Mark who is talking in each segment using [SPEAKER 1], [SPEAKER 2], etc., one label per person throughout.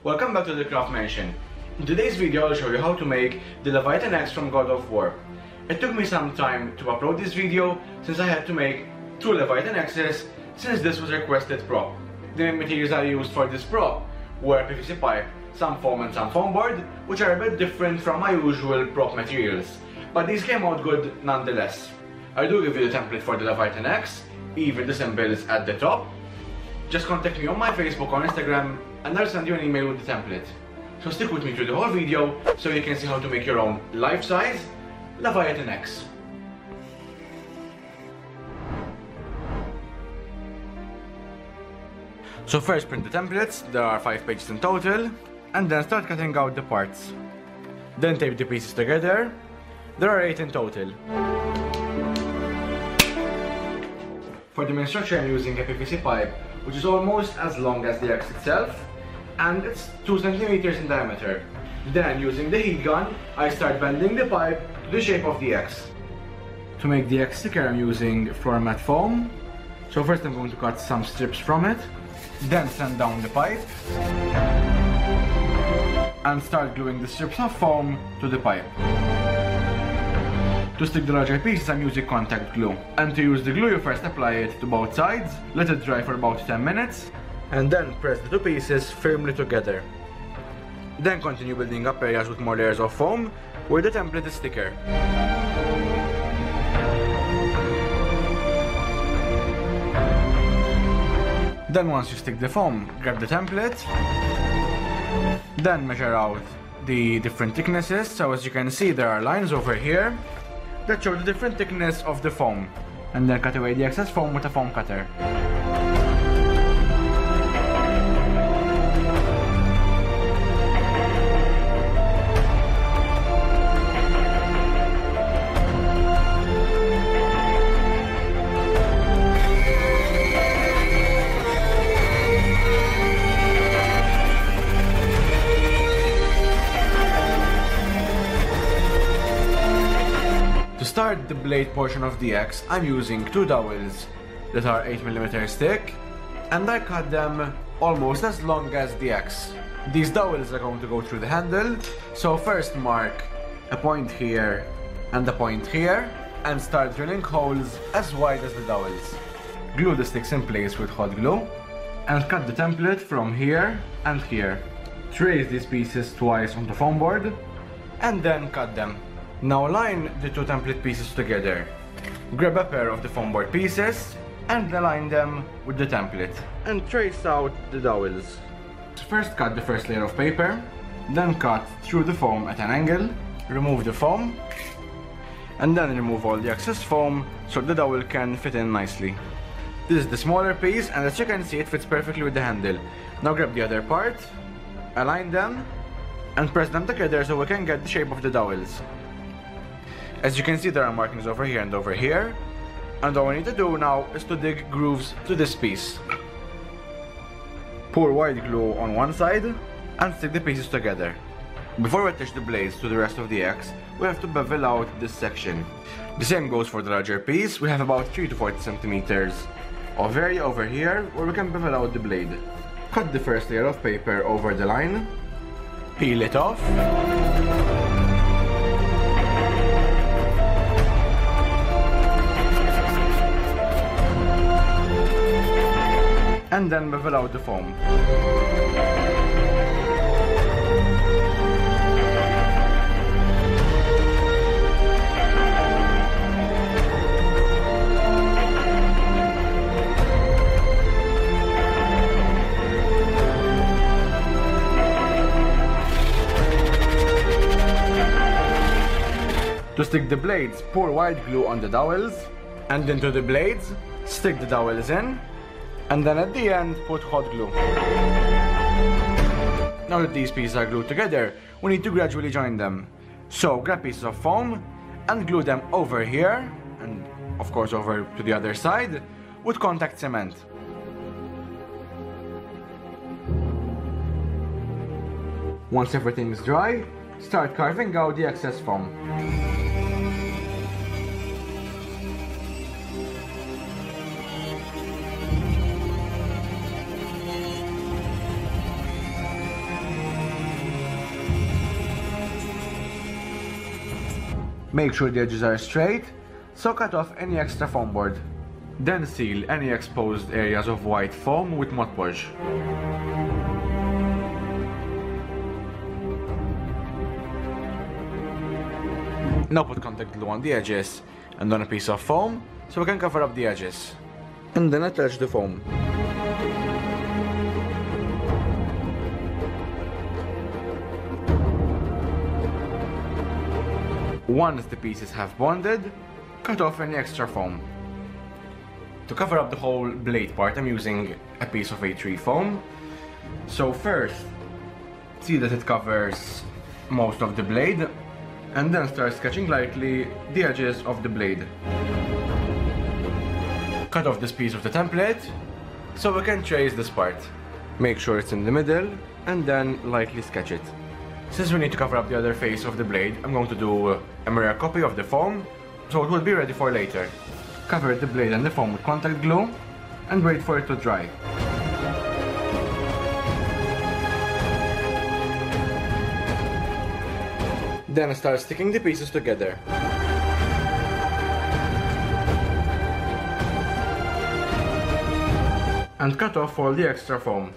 [SPEAKER 1] Welcome back to the Craft Mansion. In today's video I'll show you how to make the Leviathan Axe from God of War. It took me some time to upload this video since I had to make 2 Leviathan Axes since this was a requested prop. The main materials I used for this prop were PVC pipe, some foam and some foam board, which are a bit different from my usual prop materials, but these came out good nonetheless. I do give you the template for the Leviathan Axe, even the symbols at the top. Just contact me on my Facebook or Instagram and I'll send you an email with the template. So stick with me through the whole video so you can see how to make your own life-size Leviathan Axe. So first print the templates, there are 5 pages in total, and then start cutting out the parts. Then tape the pieces together, there are 8 in total. For the main structure I'm using a PVC pipe, which is almost as long as the axe itself, and it's 2 centimeters in diameter. Then using the heat gun, I start bending the pipe to the shape of the axe. To make the axe thicker I'm using floor mat foam. So first I'm going to cut some strips from it, then sand down the pipe, and start gluing the strips of foam to the pipe. To stick the larger pieces I'm using contact glue, and to use the glue you first apply it to both sides, let it dry for about 10 minutes, and then press the 2 pieces firmly together. Then continue building up areas with more layers of foam where the template is thicker. Then once you stick the foam, grab the template, then measure out the different thicknesses. So as you can see there are lines over here that show the different thickness of the foam, and then cut away the excess foam with a foam cutter. To start the blade portion of the axe, I'm using 2 dowels that are 8mm thick, and I cut them almost as long as the axe. These dowels are going to go through the handle, so first mark a point here and a point here, and start drilling holes as wide as the dowels. Glue the sticks in place with hot glue, and cut the template from here and here. Trace these pieces twice on the foam board, and then cut them. Now line the 2 template pieces together. Grab a pair of the foam board pieces and align them with the template, and trace out the dowels. First cut the first layer of paper, then cut through the foam at an angle, remove the foam, and then remove all the excess foam so the dowel can fit in nicely. This is the smaller piece, and as you can see it fits perfectly with the handle. Now grab the other part, align them, and press them together so we can get the shape of the dowels. As you can see there are markings over here and over here, and all we need to do now is to dig grooves to this piece. Pour white glue on one side and stick the pieces together. Before we attach the blades to the rest of the axe, we have to bevel out this section. The same goes for the larger piece. We have about 3 to 40 centimeters of area over here where we can bevel out the blade. Cut the first layer of paper over the line, peel it off, and then bevel out the foam. To stick the blades, pour white glue on the dowels, and into the blades, stick the dowels in, and then at the end put hot glue. Now that these pieces are glued together, we need to gradually join them. So grab pieces of foam and glue them over here, and of course over to the other side, with contact cement. Once everything is dry, start carving out the excess foam. Make sure the edges are straight, so cut off any extra foam board. Then seal any exposed areas of white foam with Mod Podge. Now put contact glue on the edges and on a piece of foam so we can cover up the edges. And then attach the foam. Once the pieces have bonded, cut off any extra foam. To cover up the whole blade part, I'm using a piece of A3 foam. So first, see that it covers most of the blade, and then start sketching lightly the edges of the blade. Cut off this piece of the template, so we can trace this part. Make sure it's in the middle, and then lightly sketch it. Since we need to cover up the other face of the blade, I'm going to do a mirror copy of the foam, so it will be ready for later. Cover the blade and the foam with contact glue, and wait for it to dry. Then start sticking the pieces together. And cut off all the extra foam.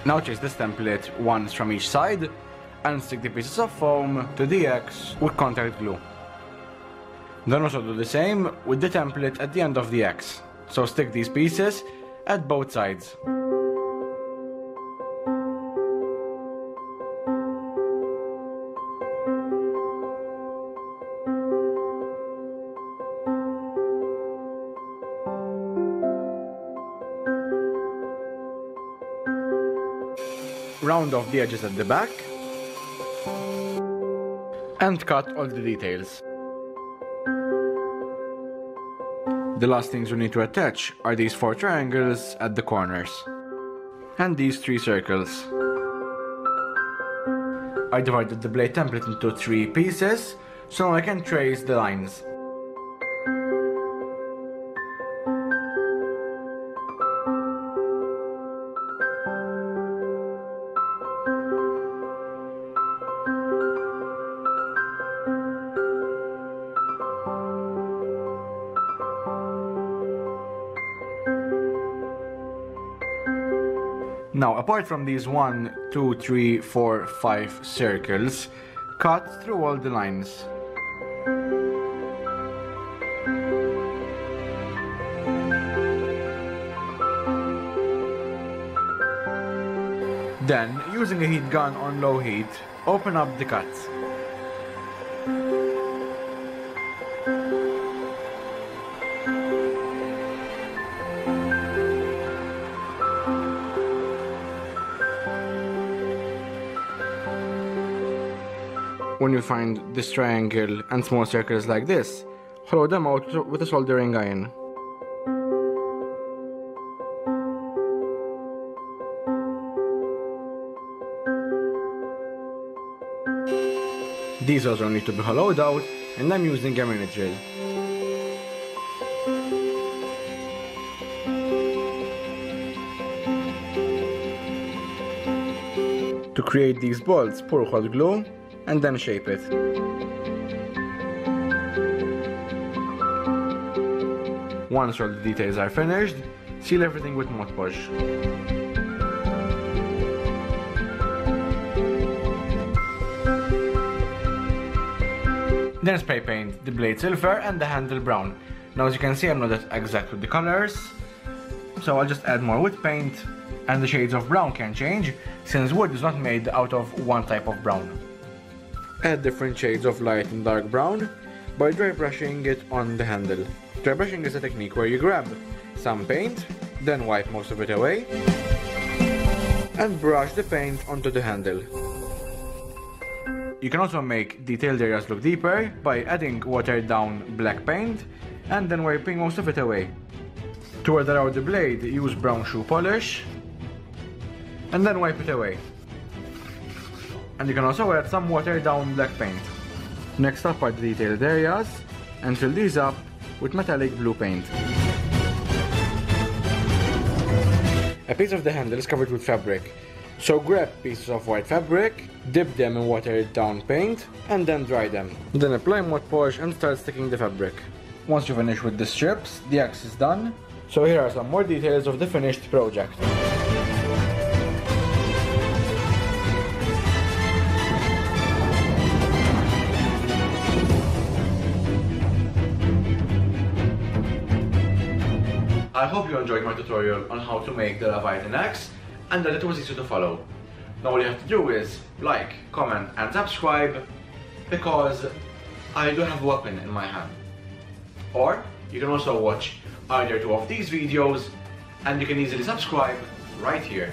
[SPEAKER 1] Now chase this template once from each side and stick the pieces of foam to the X with contact glue. Then also do the same with the template at the end of the X. So stick these pieces at both sides. Round off the edges at the back and cut all the details. The last things we need to attach are these 4 triangles at the corners and these 3 circles. I divided the blade template into 3 pieces so I can trace the lines. Now, apart from these 1, 2, 3, 4, 5 circles, cut through all the lines. Then, using a heat gun on low heat, open up the cuts. When you find this triangle and small circles like this, hollow them out with a soldering iron. These also need to be hollowed out, and I'm using a mini drill. To create these bolts, pour hot glue and then shape it. Once all the details are finished, seal everything with Mod Podge. Then spray paint the blade silver and the handle brown. Now as you can see, I'm not that exact with the colors, so I'll just add more wood paint, and the shades of brown can change since wood is not made out of one type of brown. Add different shades of light and dark brown by dry brushing it on the handle. Dry brushing is a technique where you grab some paint, then wipe most of it away, and brush the paint onto the handle. You can also make detailed areas look deeper by adding watered down black paint and then wiping most of it away. To weather out the blade, use brown shoe polish and then wipe it away. And you can also add some watered down black paint. Next up are the detailed areas, and fill these up with metallic blue paint. A piece of the handle is covered with fabric, so grab pieces of white fabric, dip them in watered down paint, and then dry them. Then apply Mod Podge and start sticking the fabric. Once you finish with the strips, the axe is done. So here are some more details of the finished project. I hope you enjoyed my tutorial on how to make the Leviathan Axe and that it was easy to follow. Now all you have to do is like, comment and subscribe because I do have a weapon in my hand. Or you can also watch either two of these videos and you can easily subscribe right here.